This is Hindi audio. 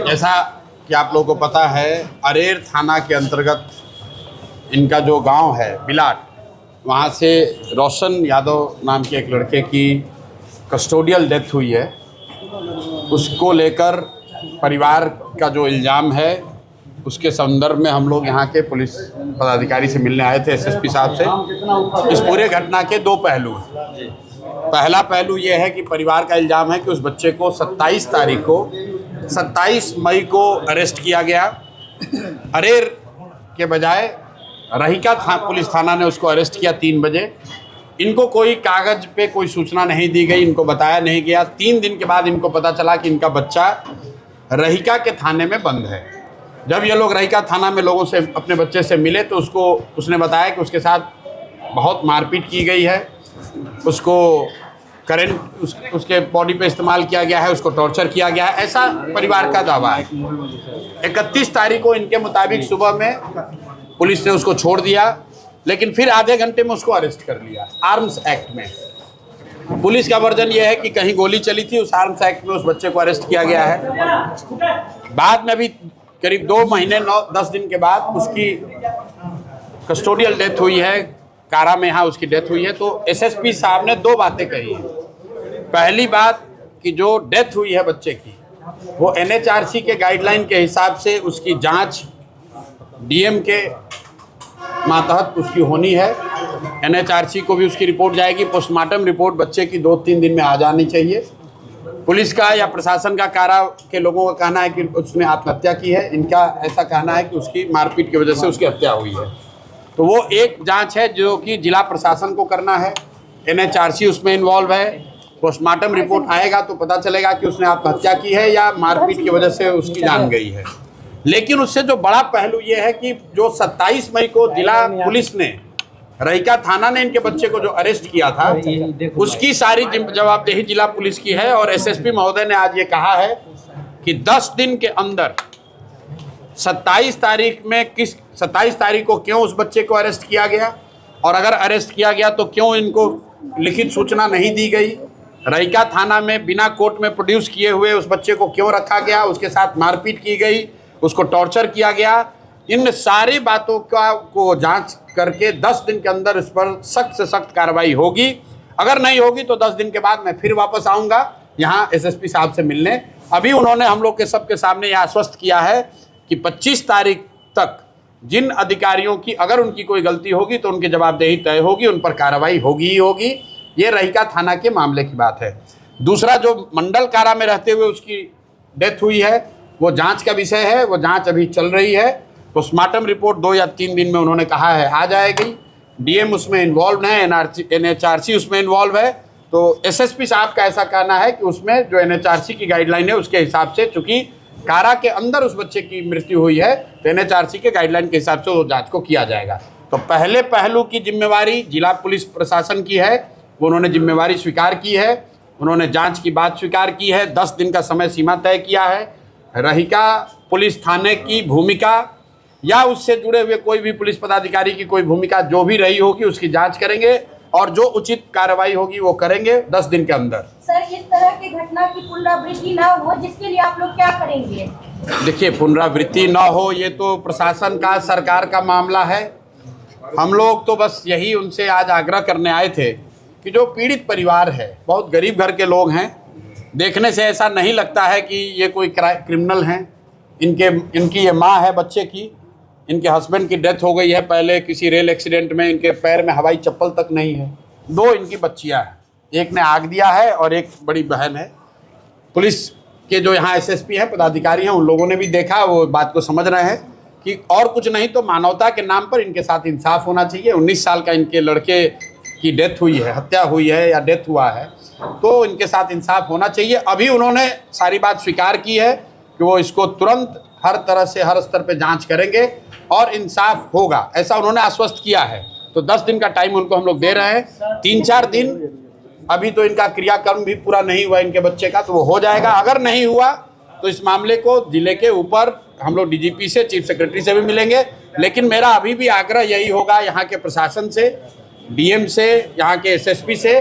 जैसा कि आप लोगों को पता है, अरेर थाना के अंतर्गत इनका जो गांव है बिलाट, वहाँ से रोशन यादव नाम के एक लड़के की कस्टोडियल डेथ हुई है। उसको लेकर परिवार का जो इल्ज़ाम है उसके संदर्भ में हम लोग यहाँ के पुलिस पदाधिकारी से मिलने आए थे, एसएसपी साहब से। इस पूरे घटना के दो पहलू हैं। पहला पहलू ये है कि परिवार का इल्ज़ाम है कि उस बच्चे को 27 मई को अरेस्ट किया गया। अरेर के बजाय रहीका पुलिस थाना ने उसको अरेस्ट किया 3 बजे। इनको कोई कागज़ पे कोई सूचना नहीं दी गई, इनको बताया नहीं गया। 3 दिन के बाद इनको पता चला कि इनका बच्चा रहीका के थाने में बंद है। जब ये लोग रहीका थाना में लोगों से अपने बच्चे से मिले तो उसने बताया कि उसके साथ बहुत मारपीट की गई है, उसको करंट उसके बॉडी पे इस्तेमाल किया गया है, उसको टॉर्चर किया गया है, ऐसा परिवार का दावा है। 31 तारीख को इनके मुताबिक सुबह में पुलिस ने उसको छोड़ दिया, लेकिन फिर आधे घंटे में उसको अरेस्ट कर लिया आर्म्स एक्ट में। पुलिस का वर्जन यह है कि कहीं गोली चली थी, उस आर्म्स एक्ट में उस बच्चे को अरेस्ट किया गया है। बाद में भी करीब 2 महीने 9-10 दिन के बाद उसकी कस्टोडियल डेथ हुई है, कारा में यहाँ उसकी डेथ हुई है। तो एसएसपी साहब ने 2 बातें कही हैं। पहली बात कि जो डेथ हुई है बच्चे की, वो एनएचआरसी के गाइडलाइन के हिसाब से उसकी जांच डीएम के मातहत उसकी होनी है। एनएचआरसी को भी उसकी रिपोर्ट जाएगी। पोस्टमार्टम रिपोर्ट बच्चे की 2-3 दिन में आ जानी चाहिए। पुलिस का या प्रशासन का, कारा के लोगों का कहना है कि उसने आत्महत्या की है। इनका ऐसा कहना है कि उसकी मारपीट की वजह से उसकी हत्या हुई है। तो वो एक जांच है जो कि जिला प्रशासन को करना है। एनएचआरसी उसमें इन्वॉल्व है। पोस्टमार्टम रिपोर्ट आएगा तो पता चलेगा कि उसने आत्महत्या की है या मारपीट की वजह से उसकी जान गई है। लेकिन उससे जो बड़ा पहलू ये है कि जो 27 मई को जिला पुलिस ने, रहीका थाना ने इनके बच्चे को जो अरेस्ट किया था, उसकी सारी जवाबदेही जिला पुलिस की है। और एसएसपी महोदय ने आज ये कहा है कि 10 दिन के अंदर 27 तारीख को क्यों उस बच्चे को अरेस्ट किया गया, और अगर अरेस्ट किया गया तो क्यों इनको लिखित सूचना नहीं दी गई। रहीका थाना में बिना कोर्ट में प्रोड्यूस किए हुए उस बच्चे को क्यों रखा गया, उसके साथ मारपीट की गई, उसको टॉर्चर किया गया। इन सारी बातों को जांच करके 10 दिन के अंदर इस पर सख्त से सख्त कार्रवाई होगी। अगर नहीं होगी तो 10 दिन के बाद मैं फिर वापस आऊँगा यहाँ एसएसपी साहब से मिलने। अभी उन्होंने हम लोग के सबके सामने यह आश्वस्त किया है कि 25 तारीख तक जिन अधिकारियों की अगर उनकी कोई गलती होगी तो उनकी जवाबदेही तय होगी, उन पर कार्रवाई होगी ही होगी। ये रहीका थाना के मामले की बात है। दूसरा, जो मंडल कारा में रहते हुए उसकी डेथ हुई है, वो जांच का विषय है। वो जांच अभी चल रही है। पोस्टमार्टम रिपोर्ट 2 या 3 दिन में उन्होंने कहा है आ जाएगी। डीएम उसमें इन्वॉल्व है, एनएचआरसी उसमें इन्वॉल्व है। तो एसएसपी साहब का ऐसा कहना है कि उसमें जो एनएचआरसी की गाइडलाइन है उसके हिसाब से, चूँकि कारा के अंदर उस बच्चे की मृत्यु हुई है, तो एनएचआरसी के गाइडलाइन के हिसाब से वो जांच को किया जाएगा। तो पहले पहलू की जिम्मेवारी जिला पुलिस प्रशासन की है, वो उन्होंने जिम्मेवारी स्वीकार की है। उन्होंने जांच की बात स्वीकार की है। 10 दिन का समय सीमा तय किया है। रहीका पुलिस थाने की भूमिका या उससे जुड़े हुए कोई भी पुलिस पदाधिकारी की कोई भूमिका जो भी रही होगी उसकी जांच करेंगे और जो उचित कार्रवाई होगी वो करेंगे 10 दिन के अंदर। सर, इस तरह की घटना की पुनरावृत्ति ना हो, जिसके लिए आप लोग क्या करेंगे? देखिए, पुनरावृत्ति ना हो ये तो प्रशासन का, सरकार का मामला है। हम लोग तो बस यही उनसे आज आग्रह करने आए थे कि जो पीड़ित परिवार है, बहुत गरीब घर के लोग हैं, देखने से ऐसा नहीं लगता है कि ये कोई क्रिमिनल हैं। इनकी ये माँ है बच्चे की, इनके हस्बैंड की डेथ हो गई है पहले किसी रेल एक्सीडेंट में। इनके पैर में हवाई चप्पल तक नहीं है। 2 इनकी बच्चियां हैं, एक ने आग दिया है और एक बड़ी बहन है। पुलिस के जो यहाँ एसएसपी हैं, पदाधिकारी हैं, उन लोगों ने भी देखा, वो बात को समझ रहे हैं कि और कुछ नहीं तो मानवता के नाम पर इनके साथ इंसाफ होना चाहिए। 19 साल का इनके लड़के की डेथ हुई है, हत्या हुई है या डेथ हुआ है, तो इनके साथ इंसाफ होना चाहिए। अभी उन्होंने सारी बात स्वीकार की है कि वो इसको तुरंत हर तरह से हर स्तर पे जांच करेंगे और इंसाफ होगा, ऐसा उन्होंने आश्वस्त किया है। तो 10 दिन का टाइम उनको हम लोग दे रहे हैं। 3-4 दिन अभी तो इनका क्रियाक्रम भी पूरा नहीं हुआ इनके बच्चे का, तो वो हो जाएगा। अगर नहीं हुआ तो इस मामले को जिले के ऊपर हम लोग डीजीपी से, चीफ सेक्रेटरी से भी मिलेंगे। लेकिन मेरा अभी भी आग्रह यही होगा यहाँ के प्रशासन से, डीएम से, यहाँ के एसएसपी से